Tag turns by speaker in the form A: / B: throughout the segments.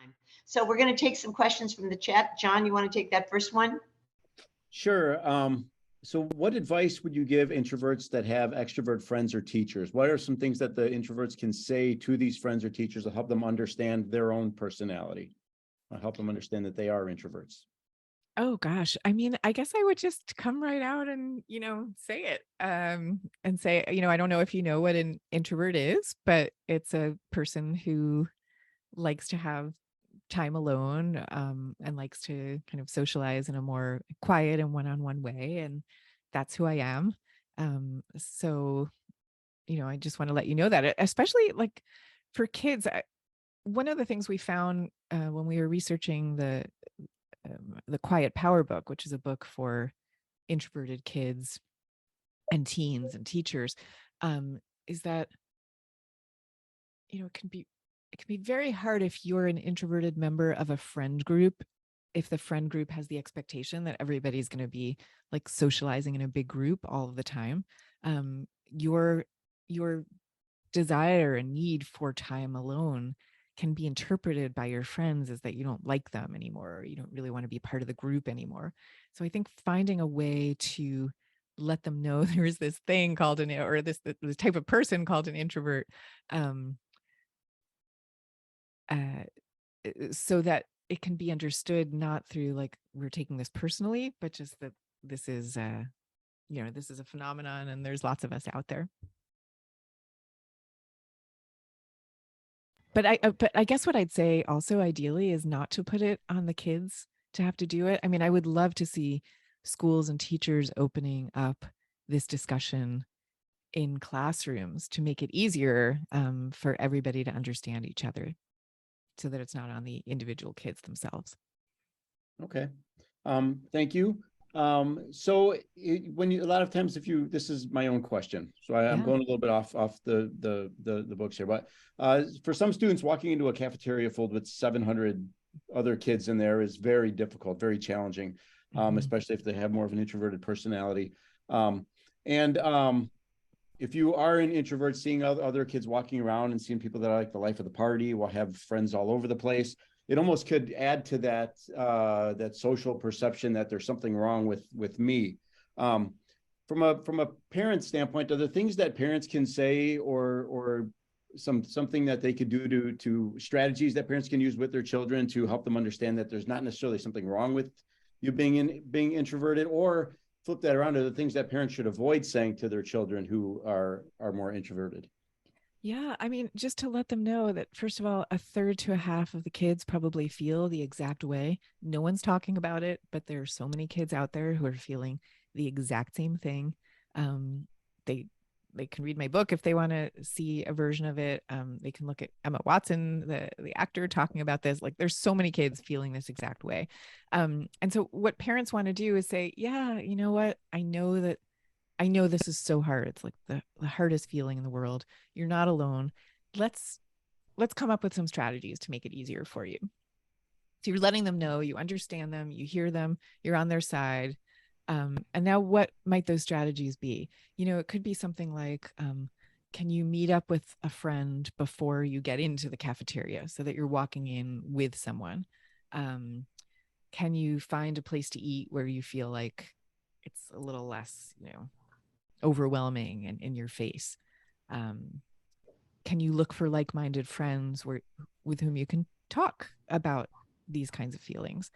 A: time. So we're going to take some questions from the chat. John, you want to take that first one?
B: Sure. So what advice would you give introverts that have extrovert friends or teachers? What are some things that the introverts can say to these friends or teachers to help them understand their own personality, or help them understand that they are introverts?
C: Oh gosh. I mean, I guess I would just come right out and, say it. And say, I don't know if you know what an introvert is, but it's a person who likes to have time alone, and likes to kind of socialize in a more quiet and one-on-one way. And that's who I am. So, I just want to let you know that, especially like for kids. One of the things we found when we were researching the Quiet Power book, which is a book for introverted kids and teens and teachers, is that it can be very hard if you're an introverted member of a friend group, if the friend group has the expectation that everybody's going to be like socializing in a big group all of the time. Your desire and need for time alone can be interpreted by your friends as that you don't like them anymore, or you don't really want to be part of the group anymore. So I think finding a way to let them know there's this thing called this type of person called an introvert, so that it can be understood, not through like we're taking this personally, but just that this is this is a phenomenon and there's lots of us out there. But I guess what I'd say also ideally is not to put it on the kids to have to do it. I mean, I would love to see schools and teachers opening up this discussion in classrooms to make it easier for everybody to understand each other, so that it's not on the individual kids themselves.
B: Okay. Thank you. So a lot of times, this is my own question, so I'm going a little bit off the books here, but for some students, walking into a cafeteria filled with 700 other kids in there is very difficult, very challenging, especially if they have more of an introverted personality. If you are an introvert, seeing other kids walking around and seeing people that are like the life of the party, will have friends all over the place, it almost could add to that that social perception that there's something wrong with me. From a parent standpoint, are there things that parents can say, or something that they could do to strategies that parents can use with their children to help them understand that there's not necessarily something wrong with you being introverted? Or flip that around, to the things that parents should avoid saying to their children who are more introverted?
C: Yeah, I mean, just to let them know that, first of all, a third to a half of the kids probably feel the exact way. No one's talking about it, but there are so many kids out there who are feeling the exact same thing. They can read my book if they want to see a version of it. They can look at Emma Watson, the actor, talking about this. Like, there's so many kids feeling this exact way. And so what parents want to do is say, yeah, you know what? I know this is so hard. It's like the hardest feeling in the world. You're not alone. Let's come up with some strategies to make it easier for you. So you're letting them know you understand them, you hear them, you're on their side. And now what might those strategies be? It could be something like, can you meet up with a friend before you get into the cafeteria so that you're walking in with someone? Can you find a place to eat where you feel like it's a little less, overwhelming and in your face? Can you look for like-minded friends with whom you can talk about these kinds of feelings?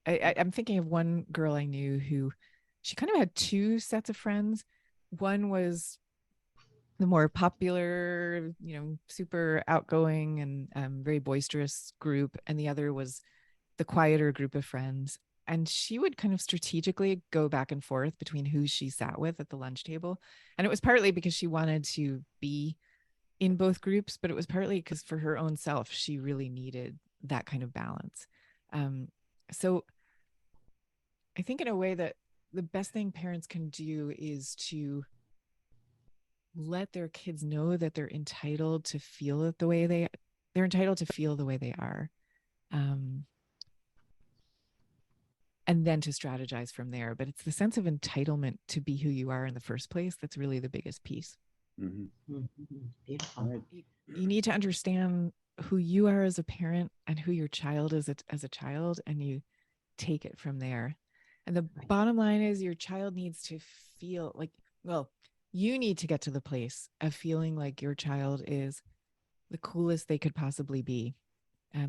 C: I'm thinking of one girl I knew who, she kind of had two sets of friends. One was the more popular, super outgoing and very boisterous group, and the other was the quieter group of friends. And she would kind of strategically go back and forth between who she sat with at the lunch table. And it was partly because she wanted to be in both groups, but it was partly because for her own self, she really needed that kind of balance. So I think in a way that the best thing parents can do is to let their kids know that they're entitled to feel it the way they're entitled to feel the way they are. And then to strategize from there. But it's the sense of entitlement to be who you are in the first place that's really the biggest piece.
B: Mm-hmm.
A: Beautiful.
C: You need to understand who you are as a parent and who your child is as a child, and you take it from there. And the bottom line is your child needs to feel like, well, you need to get to the place of feeling like your child is the coolest they could possibly be.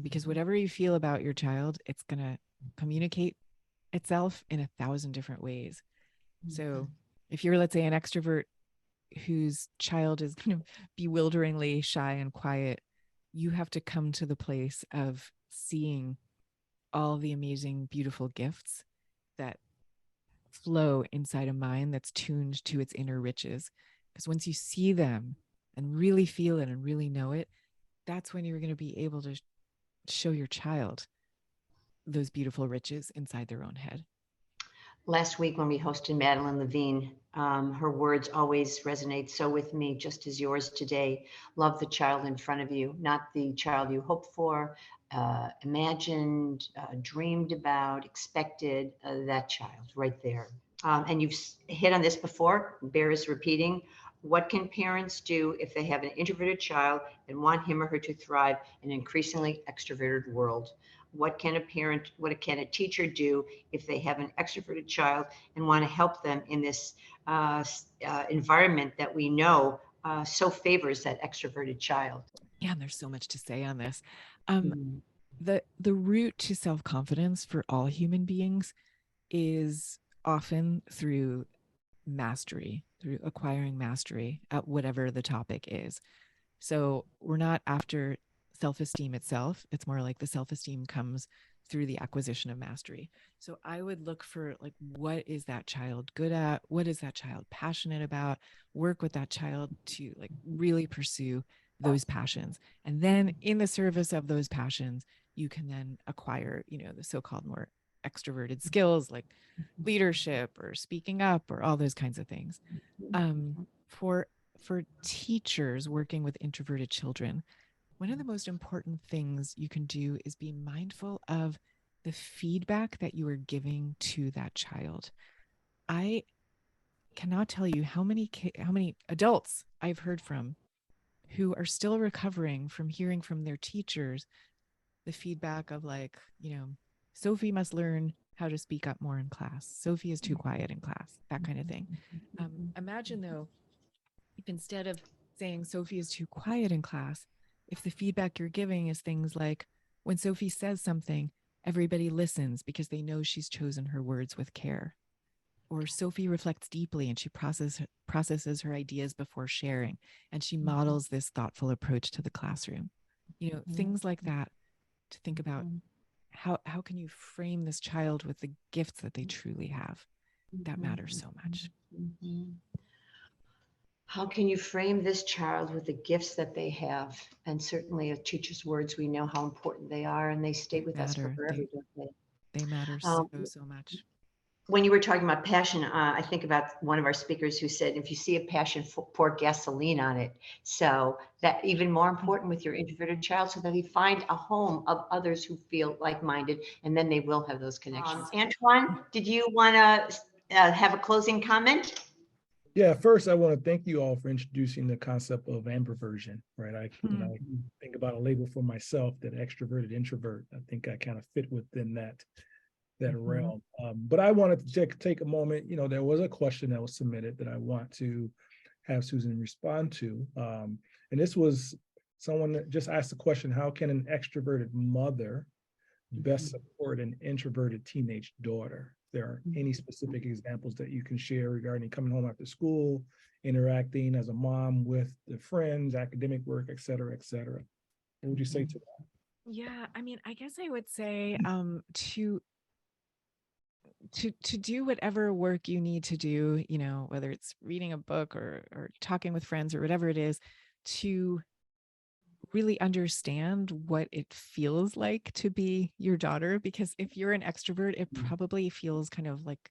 C: Because whatever you feel about your child, it's going to communicate itself in 1,000 different ways. So if you're, let's say, an extrovert whose child is kind of bewilderingly shy and quiet, you have to come to the place of seeing all the amazing, beautiful gifts that flow inside a mind that's tuned to its inner riches. Because once you see them and really feel it and really know it, that's when you're going to be able to show your child those beautiful riches inside their own head.
A: Last week when we hosted Madeline Levine, her words always resonate so with me, just as yours today. Love the child in front of you, not the child you hoped for, imagined, dreamed about, expected, that child right there. And you've hit on this before, bears repeating. What can parents do if they have an introverted child and want him or her to thrive in an increasingly extroverted world? What can a teacher do if they have an extroverted child and want to help them in this environment that we know so favors that extroverted child?
C: Yeah, and there's so much to say on this. The route to self-confidence for all human beings is often through mastery, through acquiring mastery at whatever the topic is. So we're not after self-esteem itself. It's more like the self-esteem comes through the acquisition of mastery. So I would look for, like, what is that child good at? What is that child passionate about? Work with that child to, like, really pursue those passions. And then in the service of those passions, you can then acquire, the so-called more extroverted skills like leadership or speaking up or all those kinds of things. For teachers working with introverted children, one of the most important things you can do is be mindful of the feedback that you are giving to that child. I cannot tell you how many adults I've heard from who are still recovering from hearing from their teachers the feedback of, like, Sophie must learn how to speak up more in class. Sophie is too quiet in class, that kind of thing. Imagine, though, if instead of saying Sophie is too quiet in class, if the feedback you're giving is things like, when Sophie says something, everybody listens because they know she's chosen her words with care. Or Sophie reflects deeply and she processes her ideas before sharing, and she models this thoughtful approach to the classroom. Things like that, to think about how can you frame this child with the gifts that they truly have. That matters so much.
A: How can you frame this child with the gifts that they have? And certainly a teacher's words, we know how important they are, and they stay with us forever, don't they?
C: They matter so much.
A: When you were talking about passion, I think about one of our speakers who said, if you see a passion, pour gasoline on it. So that even more important with your introverted child, so that they find a home of others who feel like-minded, and then they will have those connections. Antoine, did you want to have a closing comment?
D: Yeah, first I want to thank you all for introducing the concept of introversion, right? I think about a label for myself, that extroverted introvert. I think I kind of fit within that realm. But I wanted to take a moment. There was a question that was submitted that I want to have Susan respond to. And this was someone that just asked the question, how can an extroverted mother best support an introverted teenage daughter? If there are any specific examples that you can share regarding coming home after school, interacting as a mom with the friends, academic work, et cetera, et cetera. What would you say to that?
C: Yeah, I mean, I guess I would say to do whatever work you need to do, whether it's reading a book or talking with friends or whatever it is, to really understand what it feels like to be your daughter. Because if you're an extrovert, it probably feels kind of like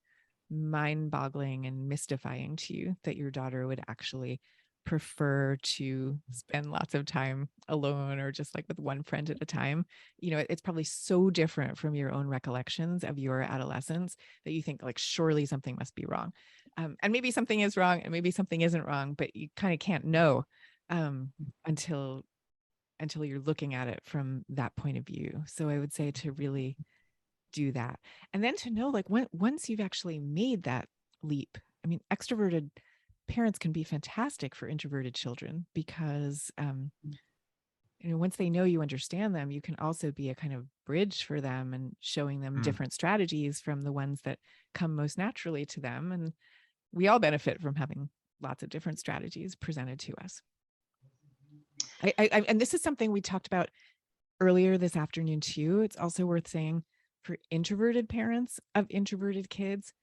C: mind-boggling and mystifying to you that your daughter would actually prefer to spend lots of time alone or just like with one friend at a time. It's probably so different from your own recollections of your adolescence that you think, like, surely something must be wrong. And maybe something is wrong and maybe something isn't wrong, but you kind of can't know until until you're looking at it from that point of view. So I would say to really do that. And then to know, like, once you've actually made that leap, I mean, extroverted parents can be fantastic for introverted children because, once they know you understand them, you can also be a kind of bridge for them and showing them different strategies from the ones that come most naturally to them. And we all benefit from having lots of different strategies presented to us. And this is something we talked about earlier this afternoon too. It's also worth saying for introverted parents of introverted kids,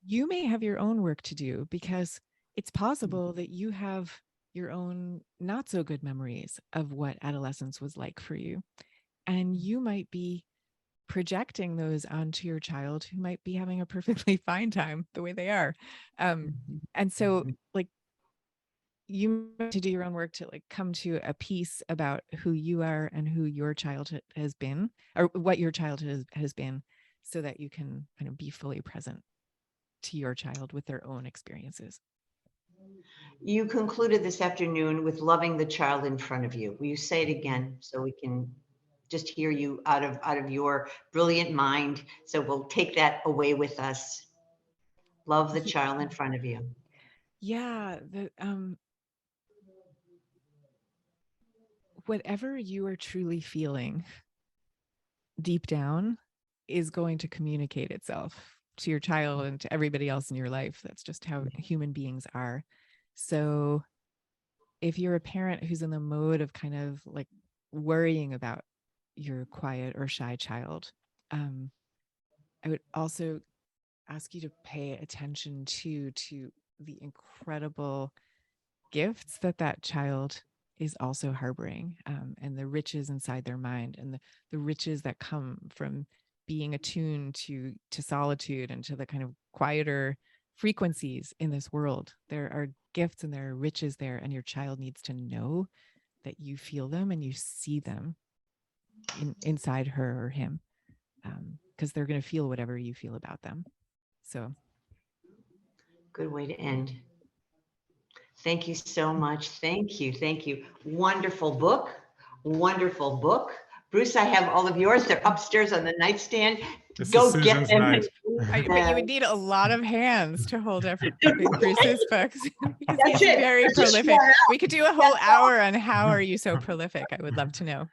C: you may have your own work to do because it's possible that you have your own not so good memories of what adolescence was like for you. And you might be projecting those onto your child who might be having a perfectly fine time the way they are. And so like, you have to do your own work to like come to a peace about who you are and who your childhood has been, or what your childhood has been, so that you can kind of be fully present to your child with their own experiences.
A: You concluded this afternoon with loving the child in front of you. Will you say it again so we can just hear you out of your brilliant mind? So we'll take that away with us. Love the child in front of you.
C: Yeah, whatever you are truly feeling deep down is going to communicate itself to your child and to everybody else in your life. That's just how human beings are. So if you're a parent who's in the mode of kind of like worrying about your quiet or shy child, I would also ask you to pay attention to the incredible gifts that child is also harboring, and the riches inside their mind, and the riches that come from being attuned to solitude and to the kind of quieter frequencies in this world. There are gifts and there are riches there, and your child needs to know that you feel them and you see them inside her or him, because they're going to feel whatever you feel about them. So
A: good way to end. Thank you so much. Thank you. Thank you. Wonderful book. Wonderful book. Bruce, I have all of yours. They're upstairs on the nightstand. Go get them.
E: Nice.
C: But you would need a lot of hands to hold up Bruce's books because
A: That's
C: he's
A: it.
C: very
A: That's just
C: prolific.
A: flat out.
C: We could do a whole hour on how are you so prolific. I would love to know.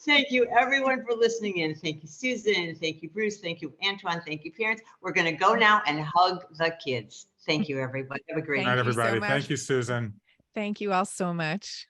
A: Thank you everyone for listening in. Thank you, Susan. Thank you, Bruce. Thank you, Antoine. Thank you, parents. We're going to go now and hug the kids. Thank you, everybody. Have a great
E: All right,
C: Thank you so
E: everybody.
C: much.
E: Thank you, Susan.
C: Thank you all so much.